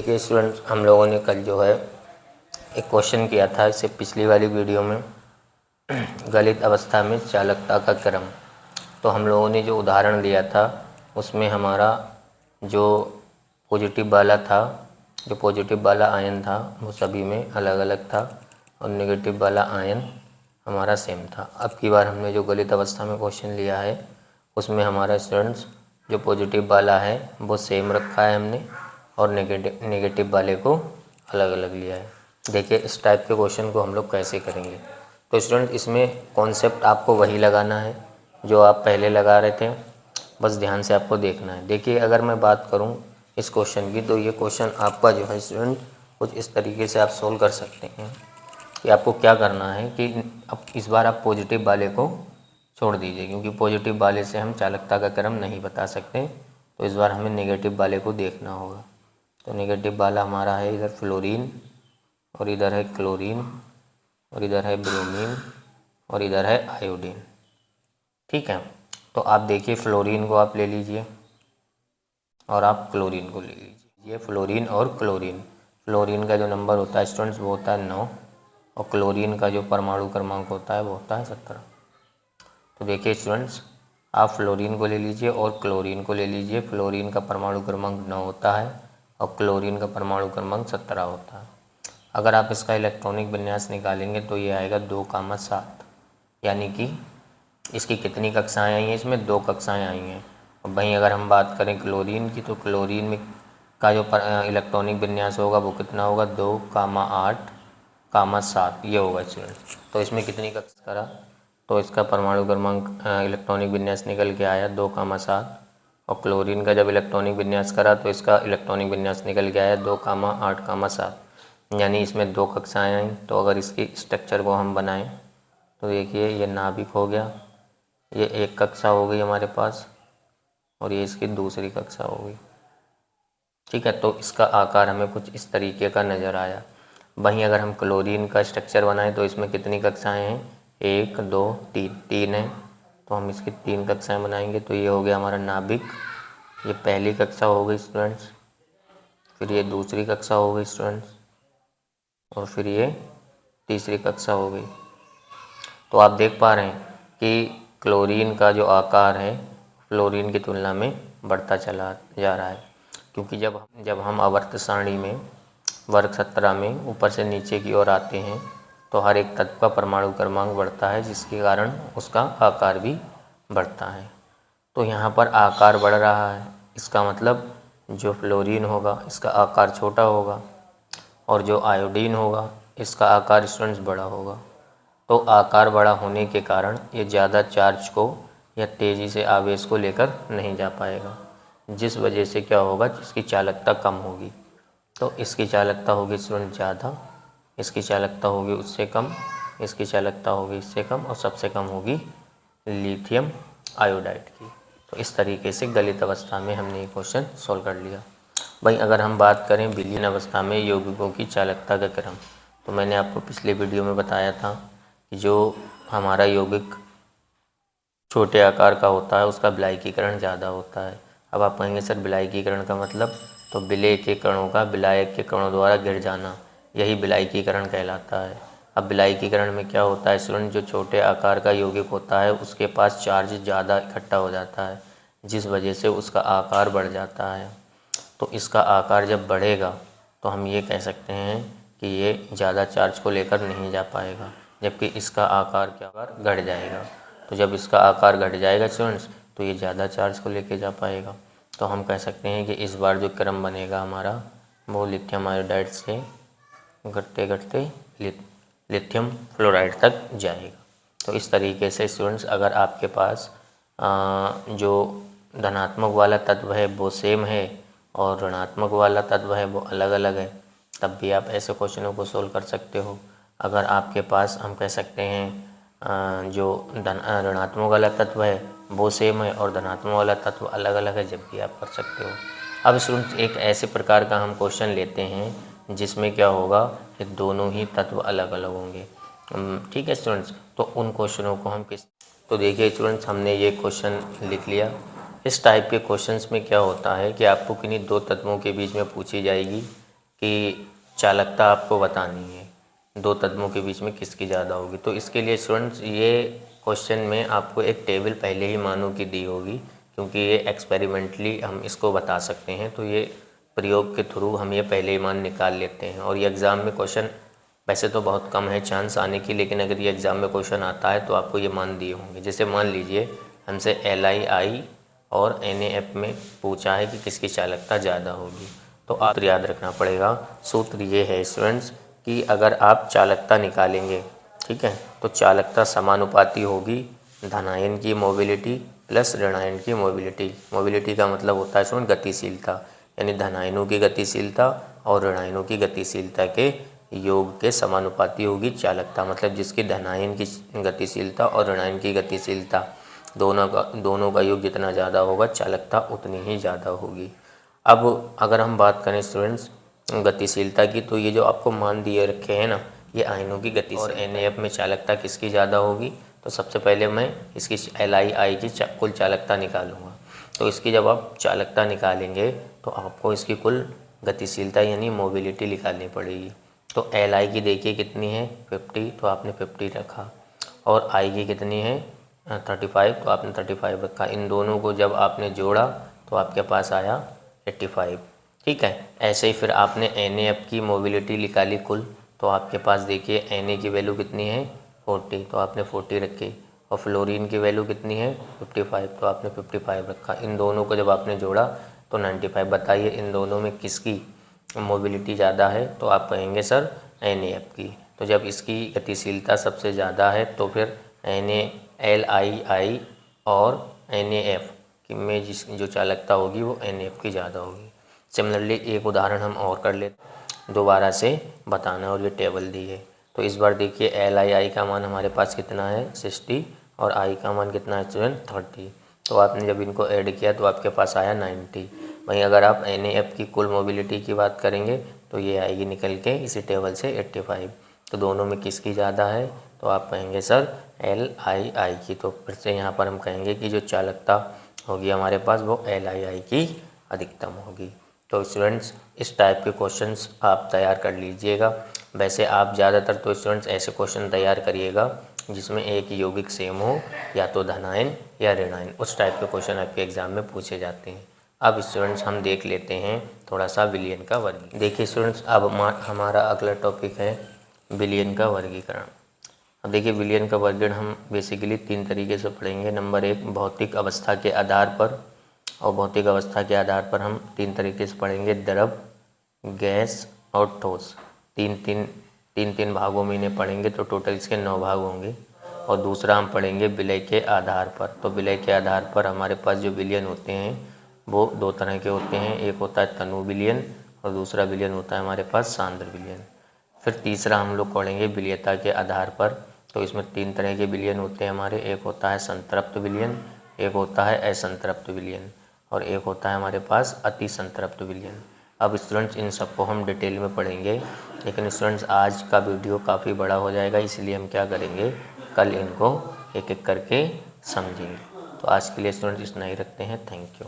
देखिए स्टूडेंट्स, हम लोगों ने कल जो है एक क्वेश्चन किया था, इससे पिछली वाली वीडियो में गलित अवस्था में चालकता का क्रम। तो हम लोगों ने जो उदाहरण लिया था उसमें हमारा जो पॉजिटिव वाला था, जो पॉजिटिव वाला आयन था वो सभी में अलग अलग था और नेगेटिव वाला आयन हमारा सेम था। अब की बार हमने जो गलित अवस्था में क्वेश्चन लिया है उसमें हमारा स्टूडेंट्स जो पॉजिटिव वाला है वो सेम रखा है हमने और नेगेटिव वाले को अलग अलग लिया है। देखिए इस टाइप के क्वेश्चन को हम लोग कैसे करेंगे। तो स्टूडेंट इसमें कॉन्सेप्ट आपको वही लगाना है जो आप पहले लगा रहे थे, बस ध्यान से आपको देखना है। देखिए अगर मैं बात करूं इस क्वेश्चन की, तो ये क्वेश्चन आपका जो है स्टूडेंट कुछ इस तरीके से आप सोल्व कर सकते हैं कि आपको क्या करना है कि अब इस बार आप पॉजिटिव वाले को छोड़ दीजिए, क्योंकि पॉजिटिव वाले से हम चालकता का क्रम नहीं बता सकते। तो इस बार हमें नेगेटिव वाले को देखना होगा। तो नेगेटिव वाला हमारा है इधर फ्लोरीन और इधर है क्लोरीन और इधर है ब्रोमीन और इधर है आयोडीन। ठीक है, तो आप देखिए फ्लोरीन को आप ले लीजिए और आप क्लोरीन को ले लीजिए। ये फ्लोरीन और क्लोरीन, फ्लोरीन का जो नंबर होता है स्टूडेंट्स वो होता है 9 और क्लोरीन का जो परमाणु क्रमांक होता है वो होता है 17। तो देखिए स्टूडेंट्स, आप फ्लोरीन को ले लीजिए और क्लोरीन को ले लीजिए। फ्लोरीन का परमाणु क्रमांक 9 होता है और क्लोरीन का परमाणु क्रमांक 17 होता है। अगर आप इसका इलेक्ट्रॉनिक विन्यास निकालेंगे तो ये आएगा 2,7, यानी कि इसकी कितनी कक्षाएं आई हैं, इसमें 2 कक्षाएं आई हैं। और वहीं अगर हम बात करें क्लोरीन की, तो क्लोरीन में का जो इलेक्ट्रॉनिक विन्यास होगा वो कितना होगा, 2,8,7 ये होगा स्टूडेंट। तो इसमें कितनी कक्षा करा, तो इसका परमाणु क्रमांक इलेक्ट्रॉनिक विन्यास निकल के आया 2,7 और क्लोरीन का जब इलेक्ट्रॉनिक विन्यास करा तो इसका इलेक्ट्रॉनिक विन्यास निकल के आया 2,8,7, यानी इसमें 2 कक्षाएं आई। तो अगर इसकी स्ट्रक्चर को हम बनाएं तो देखिए ये नाभिक हो गया, ये एक कक्षा हो गई हमारे पास और ये इसकी दूसरी कक्षा हो गई। ठीक है, तो इसका आकार हमें कुछ इस तरीके का नज़र आया। वहीं अगर हम क्लोरीन का स्ट्रक्चर बनाएं तो इसमें कितनी कक्षाएं हैं, 1 2 3 है। तो हम इसकी 3 कक्षाएं बनाएंगे। तो ये हो गया हमारा नाभिक, ये पहली कक्षा हो गई स्टूडेंट्स, फिर ये दूसरी कक्षा हो गई स्टूडेंट्स और फिर ये तीसरी कक्षा हो गई। तो आप देख पा रहे हैं कि क्लोरीन का जो आकार है फ्लोरीन की तुलना में बढ़ता चला जा रहा है, क्योंकि जब हम आवर्त सारणी में वर्ग 17 में ऊपर से नीचे की ओर आते हैं तो हर एक तत्व का परमाणु क्रमांक बढ़ता है, जिसके कारण उसका आकार भी बढ़ता है। तो यहाँ पर आकार बढ़ रहा है, इसका मतलब जो फ्लोरीन होगा इसका आकार छोटा होगा और जो आयोडीन होगा इसका आकार स्टूडेंट्स बड़ा होगा। तो आकार बड़ा होने के कारण ये ज़्यादा चार्ज को या तेज़ी से आवेश को लेकर नहीं जा पाएगा, जिस वजह से क्या होगा, जिसकी चालकता कम होगी। तो इसकी चालकता होगी स्टूडेंट ज़्यादा, इसकी चालकता होगी उससे कम, इसकी चालकता होगी इससे कम और सबसे कम होगी लिथियम आयोडाइड की। तो इस तरीके से गलित अवस्था में हमने ये क्वेश्चन सोल्व कर लिया। भाई अगर हम बात करें विलीन अवस्था में यौगिकों की चालकता का क्रम, तो मैंने आपको पिछले वीडियो में बताया था कि जो हमारा यौगिक छोटे आकार का होता है उसका विलायकीकरण ज़्यादा होता है। अब आप कहेंगे सर विलायकीकरण का मतलब, तो विलेय के कणों का विलायक के कणों द्वारा गिर जाना, यही विलायकीकरण कहलाता है। अब विलायकीकरण में क्या होता है स्टूडेंट, जो छोटे आकार का यौगिक होता है उसके पास चार्ज ज़्यादा इकट्ठा हो जाता है, जिस वजह से उसका आकार बढ़ जाता है। तो इसका आकार जब बढ़ेगा तो हम ये कह सकते हैं कि ये ज़्यादा चार्ज को लेकर नहीं जा पाएगा, जबकि इसका आकार क्या घट जाएगा। तो जब इसका आकार घट जाएगा स्टूडेंट्स तो ये ज़्यादा चार्ज को लेके जा पाएगा। तो हम कह सकते हैं कि इस बार जो क्रम बनेगा हमारा वो लिथियम आयोडाइड से घटते घटते लिथियम फ्लोराइड तक जाएगा। तो इस तरीके से स्टूडेंट्स अगर आपके पास जो धनात्मक वाला तत्व है वो सेम है और ऋणात्मक वाला तत्व है वो अलग अलग है, तब भी आप ऐसे क्वेश्चनों को सोल्व कर सकते हो। अगर आपके पास हम कह सकते हैं जो ऋणात्मक वाला तत्व है वो सेम है और धनात्मक वाला तत्व अलग अलग है, जब भी आप कर सकते हो। अब स्टूडेंट्स एक ऐसे प्रकार का हम क्वेश्चन लेते हैं जिसमें क्या होगा कि दोनों ही तत्व अलग अलग होंगे। ठीक है स्टूडेंट्स, तो उन क्वेश्चनों को हम तो देखिए स्टूडेंट्स हमने ये क्वेश्चन लिख लिया। इस टाइप के क्वेश्चंस में क्या होता है कि आपको किन्हीं 2 तत्वों के बीच में पूछी जाएगी कि चालकता आपको बतानी है, दो तत्वों के बीच में किसकी ज़्यादा होगी। तो इसके लिए स्टूडेंट्स ये क्वेश्चन में आपको एक टेबल पहले ही मानों की दी होगी, क्योंकि ये एक्सपेरिमेंटली हम इसको बता सकते हैं। तो ये प्रयोग के थ्रू हम ये पहले ही मान निकाल लेते हैं। और ये एग्ज़ाम में क्वेश्चन वैसे तो बहुत कम है चांस आने की, लेकिन अगर ये एग्ज़ाम में क्वेश्चन आता है तो आपको ये मान दिए होंगे। जैसे मान लीजिए हमसे LII और NAF में पूछा है कि किसकी चालकता ज़्यादा होगी, तो आप याद रखना पड़ेगा। सूत्र ये है स्टूडेंट्स कि अगर आप चालकता निकालेंगे, ठीक है, तो चालकता समानुपाती होगी धनायन की मोबिलिटी प्लस ऋणायन की मोबिलिटी। मोबिलिटी का मतलब होता है स्टूडेंट गतिशीलता, यानी धनायनों की गतिशीलता और ऋणायनों की गतिशीलता के योग के समानुपाती होगी चालकता। मतलब जिसकी धनायन की गतिशीलता और ऋणायन की गतिशीलता दोनों का योग जितना ज़्यादा होगा चालकता उतनी ही ज़्यादा होगी। अब अगर हम बात करें स्टूडेंट्स गतिशीलता की, तो ये जो आपको मान दिए रखे हैं ना, ये आयनों की गतिशीलता और NAF में चालकता किसकी ज़्यादा होगी। तो सबसे पहले मैं इसकी LII की कुल चालकता निकालूंगा। तो इसकी जब आप चालकता निकालेंगे तो आपको इसकी कुल गतिशीलता यानी मोबिलिटी निकालनी पड़ेगी। तो LI की देखिए कितनी है 50, तो आपने 50 रखा, और I की कितनी है 35, तो आपने 35 रखा। इन दोनों को जब आपने जोड़ा तो आपके पास आया 85, ठीक है। ऐसे ही फिर आपने NAF की मोबिलिटी निकाली कुल, तो आपके पास देखिए Na की वैल्यू कितनी है 40, तो आपने 40 रखी, और फ्लोरीन की वैल्यू कितनी है 55, तो आपने 55 रखा। इन दोनों को जब आपने जोड़ा तो 95। बताइए इन दोनों में किसकी मोबिलिटी ज़्यादा है, तो आप कहेंगे सर NAF की। तो जब इसकी गतिशीलता सबसे ज़्यादा है तो फिर LII और NAF में जो चालकता होगी वो NAF की ज़्यादा होगी। सिमिलरली एक उदाहरण हम और कर लेते, दोबारा से बताना, और ये टेबल दी है। तो इस बार देखिए LII का मान हमारे पास कितना है 60, और I का मान कितना है स्टूडेंट 30। तो आपने जब इनको ऐड किया तो आपके पास आया 90। वहीं अगर आप NAF की कुल मोबिलिटी की बात करेंगे तो ये आएगी निकल के इसी टेबल से 85। तो दोनों में किसकी ज़्यादा है, तो आप कहेंगे सर LII की। तो फिर से यहाँ पर हम कहेंगे कि जो चालकता होगी हमारे पास वो LII की अधिकतम होगी। तो स्टूडेंट्स इस टाइप के क्वेश्चंस आप तैयार कर लीजिएगा। वैसे आप ज़्यादातर तो स्टूडेंट्स ऐसे क्वेश्चन तैयार करिएगा जिसमें एक यौगिक सेम हो, या तो धनायन या ऋणायन, उस टाइप के क्वेश्चन आपके एग्ज़ाम में पूछे जाते हैं। अब स्टूडेंट्स हम देख लेते हैं थोड़ा सा विलयन का वर्गीकरण। देखिए स्टूडेंट्स अब हमारा अगला टॉपिक है विलयन का वर्गीकरण। अब देखिए विलयन का वर्गीकरण हम बेसिकली 3 तरीके से पढ़ेंगे। नंबर 1 भौतिक अवस्था के आधार पर, और भौतिक अवस्था के आधार पर हम 3 तरीके से पढ़ेंगे, द्रव, गैस और ठोस। तीन भागों में इन्हें पढ़ेंगे, तो टोटल इसके 9 भाग होंगे। और दूसरा हम पढ़ेंगे विलय के आधार पर। तो विलय के आधार पर हमारे पास जो विलयन होते हैं वो 2 तरह के होते हैं, एक होता है तनु विलयन और दूसरा विलयन होता है हमारे पास सांद्र विलयन। फिर तीसरा हम लोग पढ़ेंगे विलयता के आधार पर। तो इसमें 3 तरह के विलयन होते हैं हमारे, एक होता है संतृप्त विलयन, एक होता है असंतृप्त विलयन, और एक होता है हमारे पास अति संतृप्त विलयन। अब स्टूडेंट्स इन सबको हम डिटेल में पढ़ेंगे, लेकिन स्टूडेंट्स आज का वीडियो काफ़ी बड़ा हो जाएगा, इसलिए हम क्या करेंगे कल इनको एक एक करके समझेंगे। तो आज के लिए स्टूडेंट्स इतना ही रखते हैं। Thank you.